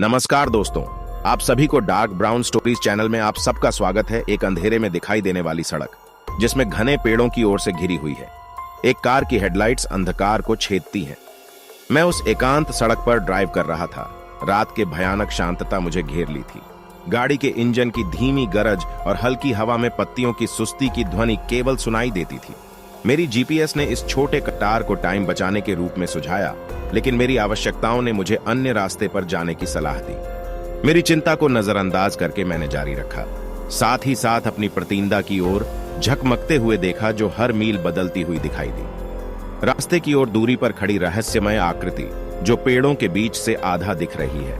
नमस्कार दोस्तों, आप सभी को डार्क ब्राउन स्टोरीज चैनल में आप सबका स्वागत है। एक अंधेरे में दिखाई देने वाली सड़क जिसमें घने पेड़ों की ओर से घिरी हुई है। एक कार की हेडलाइट्स अंधकार को छेदती हैं। मैं उस एकांत सड़क पर ड्राइव कर रहा था। रात के भयानक शांतता मुझे घेर ली थी। गाड़ी के इंजन की धीमी गरज और हल्की हवा में पत्तियों की सुस्ती की ध्वनि केवल सुनाई देती थी। मेरी जीपीएस ने इस छोटे कटार को टाइम बचाने के रूप में सुझाया, लेकिन मेरी आवश्यकताओं ने मुझे अन्य रास्ते पर जाने की सलाह दी। मेरी चिंता को नजरअंदाज करके मैंने जारी रखा, साथ ही साथ अपनी प्रतिंदा की ओर झकमकते हुए देखा जो हर मील बदलती हुई दिखाई दी। रास्ते की ओर दूरी पर खड़ी रहस्यमय आकृति जो पेड़ों के बीच से आधा दिख रही है।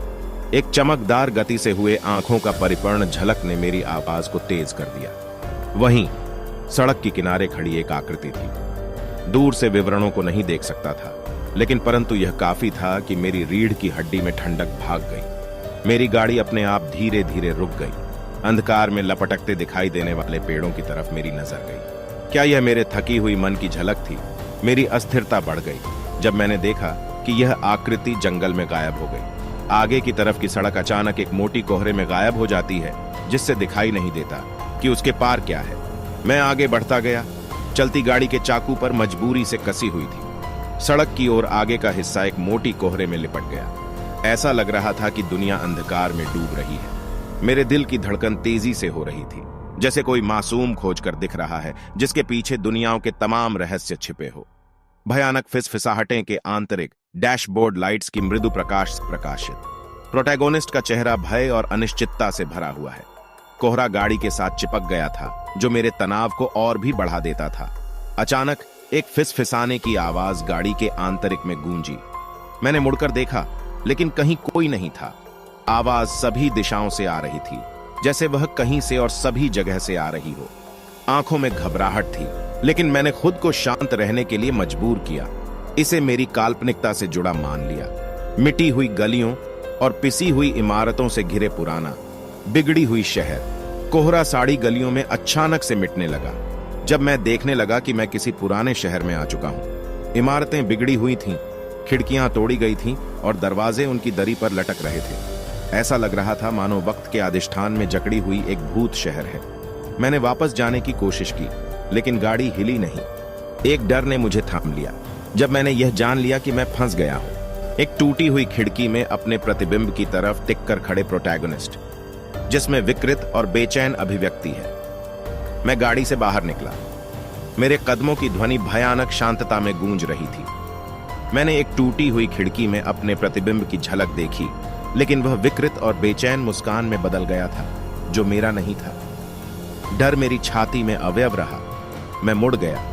एक चमकदार गति से हुए आंखों का परिपूर्ण झलक ने मेरी आवाज को तेज कर दिया। वहीं सड़क के किनारे खड़ी एक आकृति थी। दूर से विवरणों को नहीं देख सकता था, लेकिन परंतु यह काफी था कि मेरी रीढ़ की हड्डी में ठंडक भाग गई। मेरी गाड़ी अपने आप धीरे धीरे रुक गई। अंधकार में लपटकते दिखाई देने वाले पेड़ों की तरफ मेरी नजर गई। क्या यह मेरे थकी हुई मन की झलक थी? मेरी अस्थिरता बढ़ गई जब मैंने देखा कि यह आकृति जंगल में गायब हो गई। आगे की तरफ की सड़क अचानक एक मोटी कोहरे में गायब हो जाती है, जिससे दिखाई नहीं देता कि उसके पार क्या है। मैं आगे बढ़ता गया। चलती गाड़ी के चाकू पर मजबूरी से कसी हुई थी। सड़क की ओर आगे का हिस्सा एक मोटी कोहरे में लिपट गया। ऐसा लग रहा था कि दुनिया अंधकार में डूब रही है। मेरे दिल की धड़कन तेजी से हो रही थी, जैसे कोई मासूम खोजकर दिख रहा है जिसके पीछे दुनियाओं के तमाम रहस्य छिपे हो। भयानक फिसफिसाहटें के आंतरिक डैशबोर्ड लाइट्स की मृदु प्रकाश से प्रकाशित। प्रोटैगोनिस्ट का चेहरा भय और अनिश्चितता से भरा हुआ है। कोहरा गाड़ी के साथ चिपक गया था, जो मेरे तनाव को और भी बढ़ा देता था। अचानक एक फिसफिसाने की आवाज गाड़ी के आंतरिक में गूंजी। मैंने मुड़कर देखा, लेकिन कहीं कोई नहीं था। आवाज सभी दिशाओं से आ रही थी, जैसे वह कहीं से और सभी जगह से आ रही हो। आंखों में घबराहट थी, लेकिन मैंने खुद को शांत रहने के लिए मजबूर किया। इसे मेरी काल्पनिकता से जुड़ा मान लिया। मिटी हुई गलियों और पिसी हुई इमारतों से घिरे पुराना बिगड़ी हुई शहर। कोहरा साड़ी गलियों में अचानक से मिटने लगा जब मैं देखने लगा कि मैं किसी पुराने शहर में आ चुका हूं। इमारतें बिगड़ी हुई थीं, खिड़कियां तोड़ी गई थीं और दरवाजे उनकी दरी पर लटक रहे थे। ऐसा लग रहा था मानो वक्त के अधिष्ठान में जकड़ी हुई एक भूत शहर है। मैंने वापस जाने की कोशिश की, लेकिन गाड़ी हिली नहीं। एक डर ने मुझे थाम लिया जब मैंने यह जान लिया कि मैं फंस गया हूं। एक टूटी हुई खिड़की में अपने प्रतिबिंब की तरफ टिक कर खड़े प्रोटैगोनिस्ट, जिसमें विकृत और बेचैन अभिव्यक्ति है। मैं गाड़ी से बाहर निकला। मेरे कदमों की ध्वनि भयानक शांतता में गूंज रही थी। मैंने एक टूटी हुई खिड़की में अपने प्रतिबिंब की झलक देखी, लेकिन वह विकृत और बेचैन मुस्कान में बदल गया था, जो मेरा नहीं था। डर मेरी छाती में अवयव रहा। मैं मुड़ गया,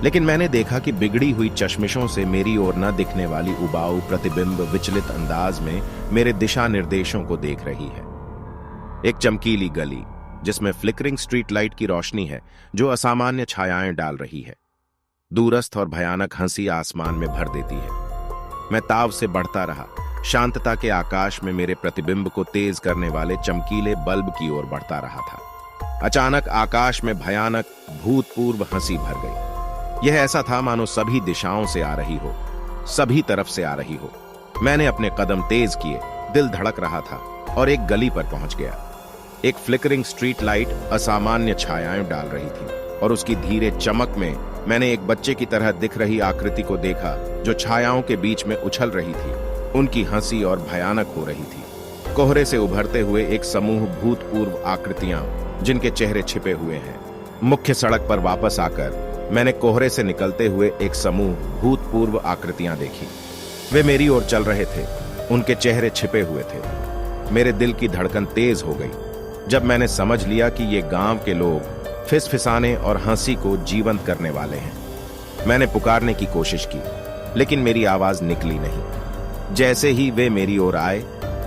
लेकिन मैंने देखा कि बिगड़ी हुई चश्मिशों से मेरी ओर न दिखने वाली उबाऊ प्रतिबिंब विचलित अंदाज में मेरे दिशा निर्देशों को देख रही है। एक चमकीली गली जिसमें फ्लिकरिंग स्ट्रीट लाइट की रोशनी है, जो असामान्य छायाएं डाल रही है। दूरस्थ और भयानक हंसी आसमान में भर देती है। मैं ताव से बढ़ता रहा। शांतता के आकाश में मेरे प्रतिबिंब को तेज करने वाले चमकीले बल्ब की ओर बढ़ता रहा था। अचानक आकाश में भयानक भूतपूर्व हंसी भर गई। यह ऐसा था मानो सभी दिशाओं से आ रही हो, सभी तरफ से आ रही हो। मैंने अपने कदम तेज किए, दिल धड़क रहा था और एक गली पर पहुंच गया। एक फ्लिकरिंग स्ट्रीट लाइट असामान्य छायाएं डाल रही थी और उसकी धीरे चमक में मैंने एक बच्चे की तरह दिख रही आकृति को देखा, जो छायाओं के बीच में उछल रही थी। उनकी हंसी और भयानक हो रही थी। कोहरे से उभरते हुए एक समूह भूतपूर्व आकृतियां, जिनके चेहरे छिपे हुए हैं। मुख्य सड़क पर वापस आकर मैंने कोहरे से निकलते हुए एक समूह भूतपूर्व आकृतियां देखी। वे मेरी ओर चल रहे थे, उनके चेहरे छिपे हुए थे। मेरे दिल की धड़कन तेज हो गई जब मैंने समझ लिया कि ये गांव के लोग फिसफिसाने और हंसी को जीवंत करने वाले हैं। मैंने पुकारने की कोशिश की, लेकिन मेरी आवाज निकली नहीं। जैसे ही वे मेरी ओर आए,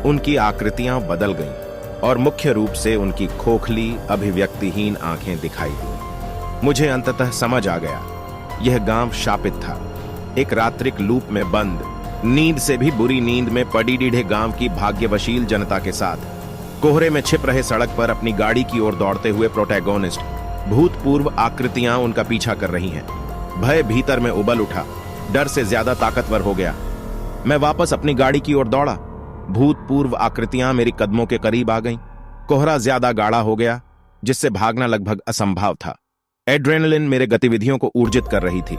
उनकी आकृतियां बदल गईं और मुख्य रूप से उनकी खोखली, अभिव्यक्तिहीन आंखें दिखाई दी। मुझे अंततः समझ आ गया, यह गांव शापित था। एक रात्रिक लूप में बंद, नींद से भी बुरी नींद में पड़ी डीढ़े गांव की भाग्यवशील जनता के साथ कोहरे में छिप रहे सड़क पर अपनी गाड़ी की ओर दौड़ते हुए प्रोटैगोनिस्ट भूतपूर्व आकृतियां उनका पीछा कर रही हैं। भय भीतर में उबल उठा, डर से ज्यादा ताकतवर हो गया। मैं वापस अपनी गाड़ी की ओर दौड़ा, भूतपूर्व आकृतियां मेरी कदमों के करीब आ गईं। कोहरा ज्यादा गाढ़ा हो गया, जिससे भागना लगभग असंभव था। एड्रेनलिन मेरे गतिविधियों को ऊर्जित कर रही थी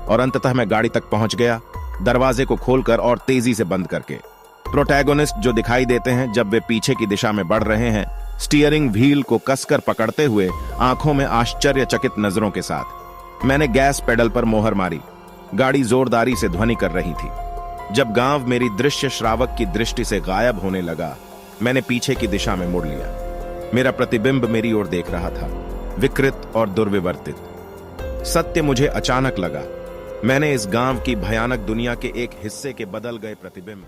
और अंततः मैं गाड़ी तक पहुंच गया, दरवाजे को खोलकर और तेजी से बंद करके। प्रोटैगोनिस्ट जो दिखाई देते हैं जब वे पीछे की दिशा में बढ़ रहे हैं, स्टीयरिंग व्हील को कसकर पकड़ते हुए, आंखों में आश्चर्यचकित नजरों के साथ। मैंने गैस पेडल पर मोहर मारी। गाड़ी जोरदारी से ध्वनि कर रही थी। जब गांव मेरी दृश्य श्रावक की दृष्टि से गायब होने लगा, मैंने पीछे की दिशा में मुड़ लिया। मेरा प्रतिबिंब मेरी ओर देख रहा था, विकृत और दुर्विवर्तित। सत्य मुझे अचानक लगा। मैंने इस गांव की भयानक दुनिया के एक हिस्से के बदल गए प्रतिबिंब